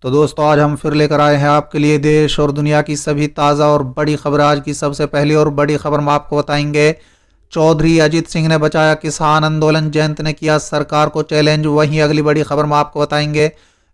तो दोस्तों आज हम फिर लेकर आए हैं आपके लिए देश और दुनिया की सभी ताज़ा और बड़ी खबर। आज की सबसे पहली और बड़ी खबर हम आपको बताएंगे। चौधरी अजित सिंह ने बचाया किसान आंदोलन, जयंत ने किया सरकार को चैलेंज। वहीं अगली बड़ी खबर हम आपको बताएंगे।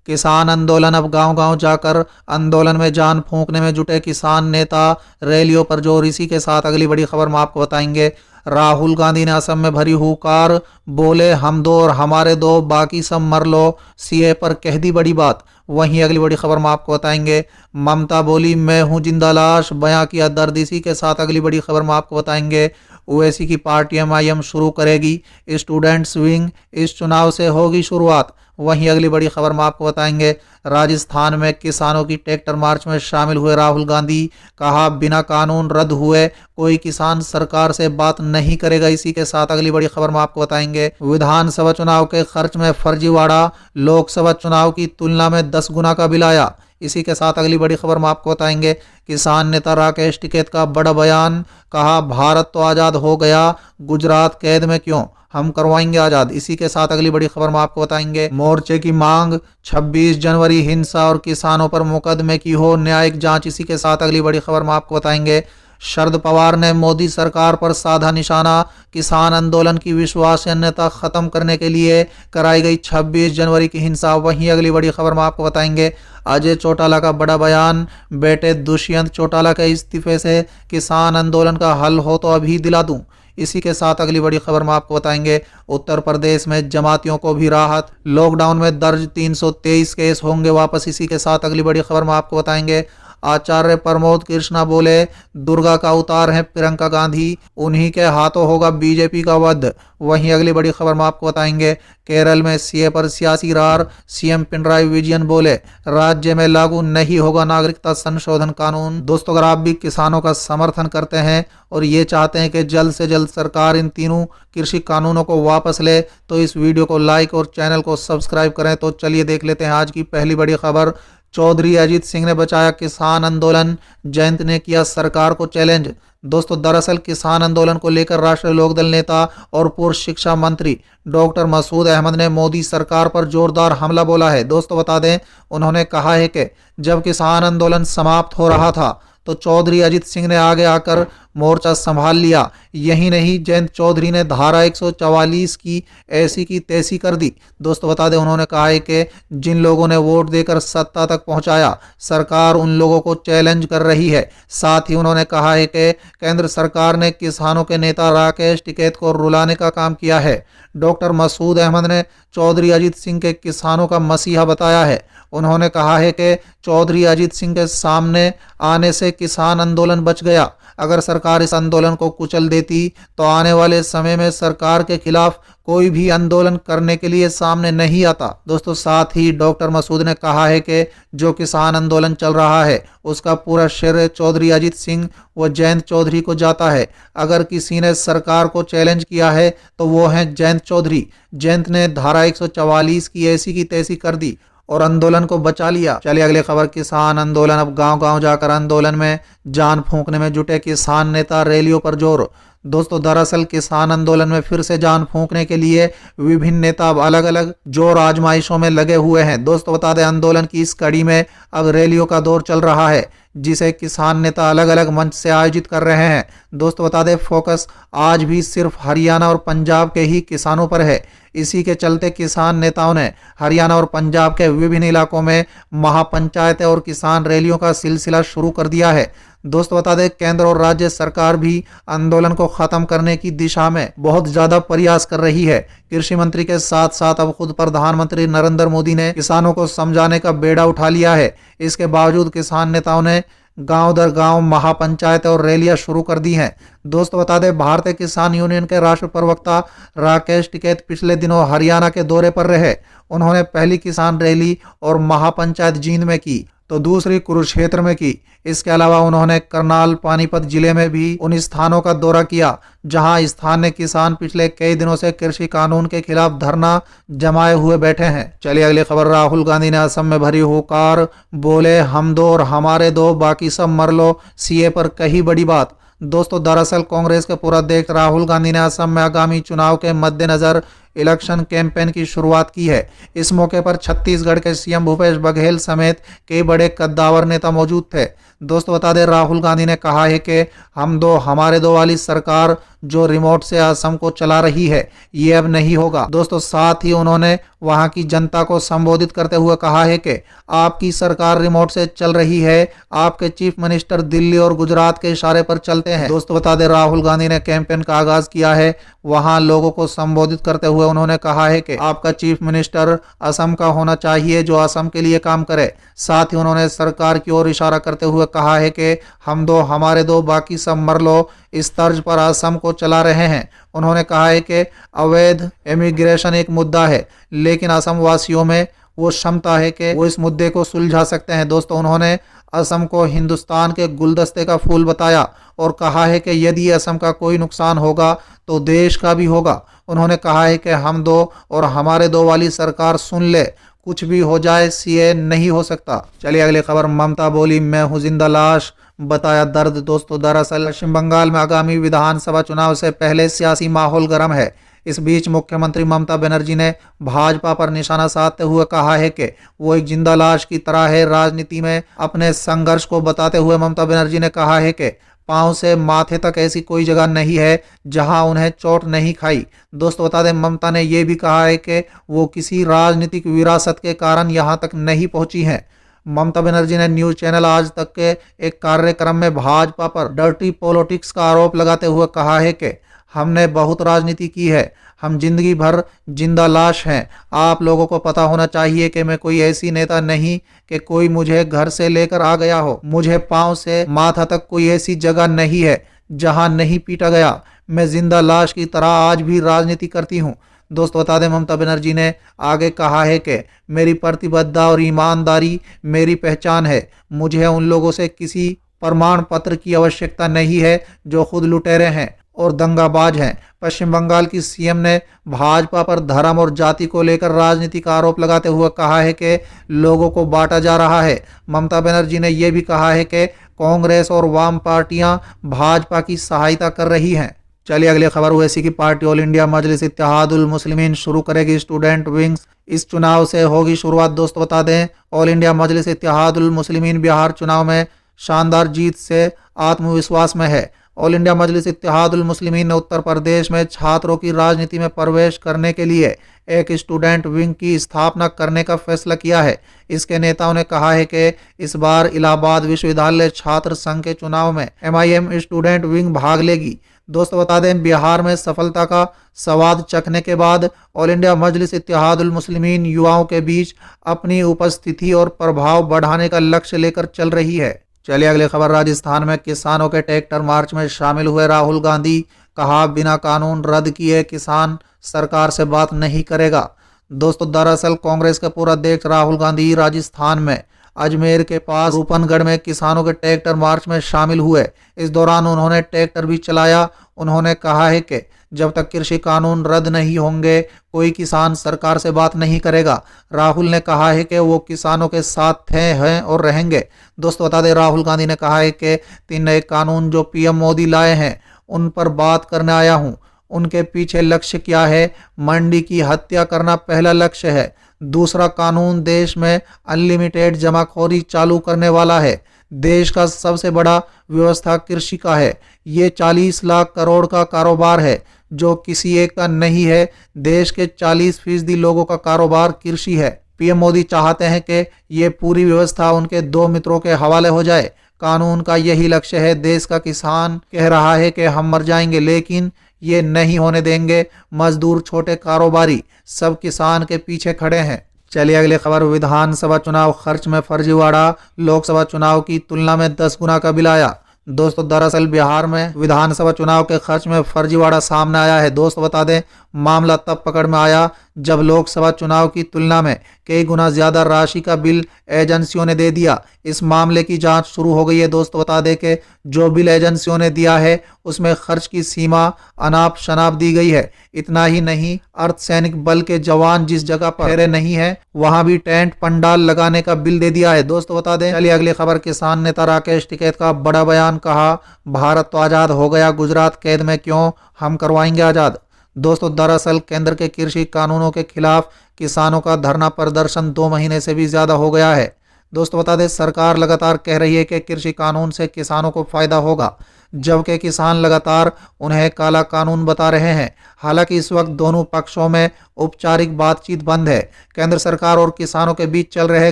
किसान आंदोलन, अब गांव-गांव जाकर आंदोलन में जान फूंकने में जुटे किसान नेता, रैलियों पर जोर। इसी के साथ अगली बड़ी खबर हम आपको बताएंगे। राहुल गांधी ने असम में भरी हुंकार, बोले हम दो और हमारे दो, बाकी सब मर लो, सीए पर कह दी बड़ी बात। वहीं अगली बड़ी खबर हम आपको बताएंगे। ममता बोली मैं हूं जिंदा लाश, बयां किया दर्द। इसी के साथ अगली बड़ी खबर हम आपको बताएंगे। ओवैसी की पार्टी एमआईएम शुरू करेगी स्टूडेंट्स विंग, इस चुनाव से होगी शुरुआत। वहीं अगली बड़ी खबर हम आपको बताएंगे। राजस्थान में किसानों की ट्रैक्टर मार्च में शामिल हुए राहुल गांधी, कहा बिना कानून रद्द हुए कोई किसान सरकार से बात नहीं करेगा। इसी के साथ अगली बड़ी खबर हम आपको बताएंगे। विधानसभा चुनाव के खर्च में फर्जीवाड़ा, लोकसभा चुनाव की तुलना में 10 गुना का बिल आया। इसी के साथ अगली बड़ी खबर हम आपको बताएंगे। किसान नेता राकेश टिकैत का बड़ा बयान, कहा भारत तो आजाद हो गया, गुजरात कैद में क्यों, हम करवाएंगे आजाद। इसी के साथ अगली बड़ी खबर हम आपको बताएंगे। मोर्चे की मांग, 26 जनवरी हिंसा और किसानों पर मुकदमे की हो न्यायिक जांच। इसी के साथ अगली बड़ी खबर हम आपको बताएंगे। शरद पवार ने मोदी सरकार पर साधा निशाना, किसान आंदोलन की विश्वसनीयता खत्म करने के लिए कराई गई 26 जनवरी की हिंसा। वहीं अगली बड़ी खबर हम आपको बताएंगे। अजय चौटाला का बड़ा बयान, बेटे दुष्यंत चौटाला के इस्तीफे से किसान आंदोलन का हल हो तो अभी दिला दूं। इसी के साथ अगली बड़ी खबर हम आपको बताएंगे। उत्तर प्रदेश में जमातियों को भी राहत, लॉकडाउन में दर्ज 323 केस होंगे वापस। इसी के साथ अगली बड़ी खबर हम आपको बताएंगे। आचार्य प्रमोद कृष्णा बोले दुर्गा का अवतार है प्रियंका गांधी, उन्हीं के हाथों होगा बीजेपी का वध। वहीं अगली बड़ी खबर हम आपको बताएंगे। केरल में सीए पर सियासी रार, सीएम पिनराई विजयन बोले राज्य में लागू नहीं होगा नागरिकता संशोधन कानून। दोस्तों अगर आप भी किसानों का समर्थन करते हैं और ये चाहते हैं कि जल्द से जल्द सरकार इन तीनों कृषि कानूनों को वापस ले, तो इस वीडियो को लाइक और चैनल को सब्सक्राइब करें। तो चलिए देख लेते हैं आज की पहली बड़ी खबर। चौधरी अजित सिंह ने बचाया किसान आंदोलन, जयंत ने किया सरकार को चैलेंज। दोस्तों दरअसल किसान आंदोलन को लेकर राष्ट्रीय लोकदल नेता और पूर्व शिक्षा मंत्री डॉक्टर मसूद अहमद ने मोदी सरकार पर जोरदार हमला बोला है। दोस्तों बता दें, उन्होंने कहा है कि जब किसान आंदोलन समाप्त हो रहा था तो चौधरी अजित सिंह ने आगे आकर मोर्चा संभाल लिया। यही नहीं, जयंत चौधरी ने धारा 144 की ऐसी की तैसी कर दी। दोस्तों बता दें, उन्होंने कहा है कि जिन लोगों ने वोट देकर सत्ता तक पहुंचाया, सरकार उन लोगों को चैलेंज कर रही है। साथ ही उन्होंने कहा है कि केंद्र सरकार ने किसानों के नेता राकेश टिकैत को रुलाने का काम किया है। डॉक्टर मसूद अहमद ने चौधरी अजित सिंह के किसानों का मसीहा बताया है। उन्होंने कहा है कि चौधरी अजित सिंह के सामने आने से किसान आंदोलन बच गया। अगर सरकार इस आंदोलन को कुचल देती तो आने वाले समय में सरकार के खिलाफ कोई भी आंदोलन करने के लिए सामने नहीं आता। दोस्तों साथ ही डॉक्टर मसूद ने कहा है कि जो किसान आंदोलन चल रहा है उसका पूरा श्रेय चौधरी अजित सिंह व जयंत चौधरी को जाता है। अगर किसी ने सरकार को चैलेंज किया है तो वो है जयंत चौधरी। जयंत ने धारा 144 की ऐसी की तैसी कर दी और आंदोलन को बचा लिया। चलिए अगली खबर। किसान आंदोलन, अब गांव-गांव जाकर आंदोलन में जान फूंकने में जुटे किसान नेता, रैलियों पर जोर। दोस्तों दरअसल किसान आंदोलन में फिर से जान फूंकने के लिए विभिन्न नेता अब अलग अलग जोर आजमाइशों में लगे हुए हैं। दोस्तों बता दें, आंदोलन की इस कड़ी में अब रैलियों का दौर चल रहा है, जिसे किसान नेता अलग अलग मंच से आयोजित कर रहे हैं। दोस्तों बता दें, फोकस आज भी सिर्फ हरियाणा और पंजाब के ही किसानों पर है। इसी के चलते किसान नेताओं ने हरियाणा और पंजाब के विभिन्न इलाकों में महापंचायतें और किसान रैलियों का सिलसिला शुरू कर दिया है। दोस्तों बता दें, केंद्र और राज्य सरकार भी आंदोलन को खत्म करने की दिशा में बहुत ज्यादा प्रयास कर रही है। कृषि मंत्री के साथ साथ अब खुद प्रधानमंत्री नरेंद्र मोदी ने किसानों को समझाने का बेड़ा उठा लिया है। इसके बावजूद किसान नेताओं ने गांव दर गांव महापंचायत और रैलियां शुरू कर दी हैं। दोस्तों बता दें, भारतीय किसान यूनियन के राष्ट्रीय प्रवक्ता राकेश टिकैत पिछले दिनों हरियाणा के दौरे पर रहे। उन्होंने पहली किसान रैली और महापंचायत जींद में की तो दूसरी कुरुक्षेत्र में की। इसके अलावा उन्होंने करनाल, पानीपत जिले में भी उन स्थानों का दौरा किया जहां स्थानीय किसान पिछले कई दिनों से कृषि कानून के खिलाफ धरना जमाए हुए बैठे हैं। चलिए अगली खबर। राहुल गांधी ने असम में भरी हुंकार, बोले हम दो और हमारे दो, बाकी सब मर लो, सीए पर कही बड़ी बात। दोस्तों दरअसल कांग्रेस के पूर्व अध्यक्ष राहुल गांधी ने असम में आगामी चुनाव के मद्देनजर इलेक्शन कैंपेन की शुरुआत की है। इस मौके पर छत्तीसगढ़ के सीएम भूपेश बघेल समेत कई बड़े कद्दावर नेता मौजूद थे। दोस्तों बता दें, राहुल गांधी ने कहा है कि हम दो हमारे दो वाली सरकार जो रिमोट से असम को चला रही है ये अब नहीं होगा। दोस्तों साथ ही उन्होंने वहां की जनता को संबोधित करते हुए कहा है कि आपकी सरकार रिमोट से चल रही है, आपके चीफ मिनिस्टर दिल्ली और गुजरात के इशारे पर चलते हैं। दोस्तों बता दें, राहुल गांधी ने कैंपेन का आगाज किया है। वहां लोगों को संबोधित करते हुए उन्होंने कहा है कि आपका चीफ मिनिस्टर असम का होना चाहिए जो असम के लिए काम करे। साथ ही उन्होंने सरकार की ओर इशारा करते हुए कहा है कि हम दो हमारे दो बाकी सब मर लो, इस तर्ज पर असम को चला रहे हैं। उन्होंने कहा है कि अवैध इमिग्रेशन एक मुद्दा है, लेकिन असम वासियों में वो क्षमता है कि वो इस मुद्दे को सुलझा सकते हैं। दोस्तों उन्होंने असम को हिंदुस्तान के गुलदस्ते का फूल बताया और कहा है कि यदि असम का कोई नुकसान होगा तो देश का भी होगा। उन्होंने कहा है कि हम दो और हमारे दो वाली सरकार सुन ले, कुछ भी हो जाए सीए नहीं हो सकता। चलिए अगली खबर। ममता बोली मैं हूं जिंदा लाश, बताया दर्द। दोस्तों दरअसल पश्चिम बंगाल में आगामी विधानसभा चुनाव से पहले सियासी माहौल गर्म है। इस बीच मुख्यमंत्री ममता बनर्जी ने भाजपा पर निशाना साधते हुए कहा है कि वो एक जिंदा लाश की तरह है। राजनीति में अपने संघर्ष को बताते हुए ममता बनर्जी ने कहा है कि पांव से माथे तक ऐसी कोई जगह नहीं है जहां उन्हें चोट नहीं खाई। दोस्तों बता दें, ममता ने यह भी कहा है कि वो किसी राजनीतिक विरासत के कारण यहां तक नहीं पहुंची हैं। ममता बनर्जी ने न्यूज चैनल आज तक के एक कार्यक्रम में भाजपा पर डर्टी पॉलिटिक्स का आरोप लगाते हुए कहा है कि हमने बहुत राजनीति की है, हम जिंदगी भर जिंदा लाश हैं। आप लोगों को पता होना चाहिए कि मैं कोई ऐसी नेता नहीं कि कोई मुझे घर से लेकर आ गया हो। मुझे पांव से माथा तक कोई ऐसी जगह नहीं है जहां नहीं पीटा गया। मैं जिंदा लाश की तरह आज भी राजनीति करती हूं। दोस्तों बता दें, ममता बनर्जी ने आगे कहा है कि मेरी प्रतिबद्धता और ईमानदारी मेरी पहचान है। मुझे उन लोगों से किसी प्रमाण पत्र की आवश्यकता नहीं है जो खुद लुटेरे हैं और दंगाबाज हैं। पश्चिम बंगाल की सीएम ने भाजपा पर धर्म और जाति को लेकर राजनीति का आरोप लगाते हुए कहा है कि लोगों को बांटा जा रहा है। ममता बनर्जी ने यह भी कहा है कि कांग्रेस और वाम पार्टियां भाजपा की सहायता कर रही हैं। चलिए अगली खबर। ओवैसी की पार्टी ऑल इंडिया मजलिस इत्तेहादुल मुस्लिमीन शुरू करेगी स्टूडेंट विंग्स। इस चुनाव से होगी शुरुआत। दोस्तों बता दें, ऑल इंडिया मजलिस इत्तेहादुल मुस्लिमीन बिहार चुनाव में शानदार जीत से आत्मविश्वास में है। ऑल इंडिया मजलिस इत्तेहादुल मुस्लिमीन ने उत्तर प्रदेश में छात्रों की राजनीति में प्रवेश करने के लिए एक स्टूडेंट विंग की स्थापना करने का फैसला किया है। इसके नेताओं ने कहा है कि इस बार इलाहाबाद विश्वविद्यालय छात्र संघ के चुनाव में MIM स्टूडेंट विंग भाग लेगी। दोस्तों बता दें, बिहार में सफलता का स्वाद चखने के बाद ऑल इंडिया मजलिस इत्तेहादुल मुस्लिमीन युवाओं के बीच अपनी उपस्थिति और प्रभाव बढ़ाने का लक्ष्य लेकर चल रही है। चलिए अगली खबर। राजस्थान में किसानों के ट्रैक्टर मार्च में शामिल हुए राहुल गांधी। कहा बिना कानून रद्द किए किसान सरकार से बात नहीं करेगा। दोस्तों दरअसल कांग्रेस के पूर्व अध्यक्ष राहुल गांधी राजस्थान में अजमेर के पास रूपनगढ़ में किसानों के ट्रैक्टर मार्च में शामिल हुए। इस दौरान उन्होंने ट्रैक्टर भी चलाया। उन्होंने कहा है कि जब तक कृषि कानून रद्द नहीं होंगे कोई किसान सरकार से बात नहीं करेगा। राहुल ने कहा है कि वो किसानों के साथ हैं और रहेंगे। दोस्तों बता दें, राहुल गांधी ने कहा है कि 3 नए कानून जो PM मोदी लाए हैं उन पर बात करने आया हूं। उनके पीछे लक्ष्य क्या है? मंडी की हत्या करना पहला लक्ष्य है। दूसरा कानून देश में अनलिमिटेड जमाखोरी चालू करने वाला है। देश का सबसे बड़ा व्यवस्था कृषि का है। ये 40 लाख करोड़ का कारोबार है जो किसी एक का नहीं है। देश के 40% लोगों का कारोबार कृषि है। PM मोदी चाहते हैं कि ये पूरी व्यवस्था उनके 2 मित्रों के हवाले हो जाए। कानून का यही लक्ष्य है। देश का किसान कह रहा है कि हम मर जाएंगे लेकिन ये नहीं होने देंगे। मजदूर, छोटे कारोबारी सब किसान के पीछे खड़े हैं। चलिए अगली खबर। विधानसभा चुनाव खर्च में फर्जीवाड़ा। लोकसभा चुनाव की तुलना में 10 गुना का बिल आया। दोस्तों दरअसल बिहार में विधानसभा चुनाव के खर्च में फर्जीवाड़ा सामने आया है। दोस्तों बता दें, मामला तब पकड़ में आया जब लोकसभा चुनाव की तुलना में कई गुना ज्यादा राशि का बिल एजेंसियों ने दे दिया। इस मामले की जांच शुरू हो गई है। दोस्तों बता दें कि जो बिल एजेंसियों ने दिया है उसमें खर्च की सीमा अनाप शनाप दी गई है। इतना ही नहीं, अर्धसैनिक बल के जवान जिस जगह पर ठहरे नहीं है वहां भी टेंट पंडाल लगाने का बिल दे दिया है। दोस्तों बता दें, चलिए अगली खबर। किसान नेता राकेश टिकैत का बड़ा बयान। कहा भारत तो आजाद हो गया, गुजरात कैद में क्यों, हम करवाएंगे आजाद। दोस्तों दरअसल केंद्र के कृषि कानूनों के खिलाफ किसानों का धरना प्रदर्शन 2 महीने से भी ज्यादा हो गया है। दोस्तों बता दें, सरकार लगातार कह रही है कि कृषि कानून से किसानों को फायदा होगा, जबकि किसान लगातार उन्हें काला कानून बता रहे हैं। हालांकि इस वक्त दोनों पक्षों में औपचारिक बातचीत बंद है। केंद्र सरकार और किसानों के बीच चल रहे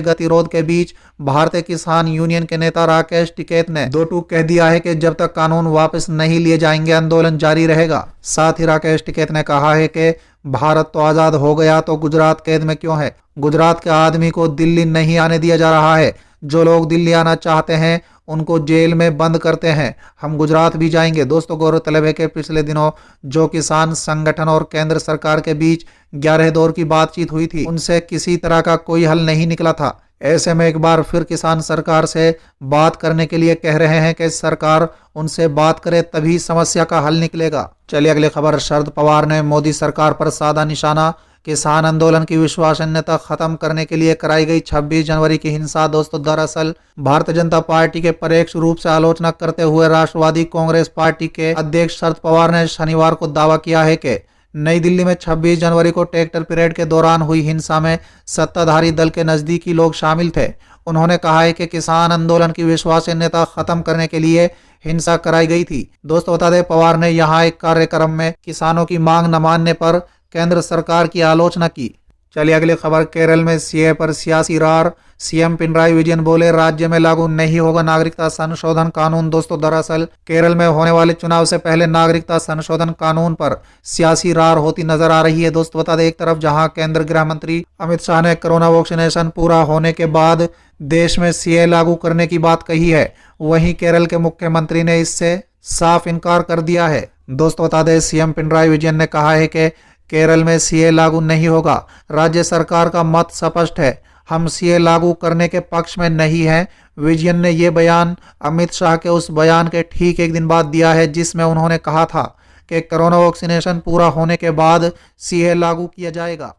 गतिरोध के बीच भारतीय किसान यूनियन के नेता राकेश टिकैत ने दो टूक कह दिया है कि जब तक कानून वापस नहीं लिए जाएंगे आंदोलन जारी रहेगा। साथ ही राकेश टिकैत ने कहा है कि भारत तो आजाद हो गया तो गुजरात कैद में क्यों है। गुजरात के आदमी को दिल्ली नहीं आने दिया जा रहा है। जो लोग दिल्ली आना चाहते हैं उनको जेल में बंद करते हैं। हम गुजरात भी जाएंगे। दोस्तों गौरतलब है कि पिछले दिनों जो किसान संगठन और केंद्र सरकार के बीच 11 दौर की बातचीत हुई थी, उनसे किसी तरह का कोई हल नहीं निकला था। ऐसे में एक बार फिर किसान सरकार से बात करने के लिए कह रहे हैं कि सरकार उनसे बात करे तभी समस्या का हल निकलेगा। चलिए अगली खबर। शरद पवार ने मोदी सरकार पर साधा निशाना। किसान आंदोलन की विश्वसनीयता खत्म करने के लिए कराई गई 26 जनवरी की हिंसा। दोस्तों दरअसल भारतीय जनता पार्टी के परोक्ष रूप से आलोचना करते हुए राष्ट्रवादी कांग्रेस पार्टी के अध्यक्ष शरद पवार ने शनिवार को दावा किया है कि नई दिल्ली में 26 जनवरी को ट्रैक्टर परेड के दौरान हुई हिंसा में सत्ताधारी दल के नजदीकी लोग शामिल थे। उन्होंने कहा है कि किसान आंदोलन की विश्वसनीयता खत्म करने के लिए हिंसा कराई गई थी। दोस्तों बता दें, पवार ने यहाँ एक कार्यक्रम में किसानों की मांग न मानने पर केंद्र सरकार की आलोचना की। चलिए अगली खबर। केरल में सीए पर सियासी रार। सीएम पिनराई विजयन बोले राज्य में लागू नहीं होगा नागरिकता संशोधन कानून। दोस्तों दरअसल केरल में होने वाले चुनाव से पहले नागरिकता संशोधन कानून पर सियासी रार होती नजर आ रही है। दोस्तों बता दें, एक तरफ जहां केंद्र गृह मंत्री अमित शाह ने कोरोना वैक्सीनेशन पूरा होने के बाद देश में सीए लागू करने की बात कही है, वहीं केरल के मुख्यमंत्री ने इससे साफ इनकार कर दिया है। दोस्तों बता दें, सीएम पिनराई विजयन ने कहा है कि केरल में सीए लागू नहीं होगा। राज्य सरकार का मत स्पष्ट है, हम सीए लागू करने के पक्ष में नहीं हैं। विजयन ने यह बयान अमित शाह के उस बयान के ठीक एक दिन बाद दिया है जिसमें उन्होंने कहा था कि कोरोना वैक्सीनेशन पूरा होने के बाद सीए लागू किया जाएगा।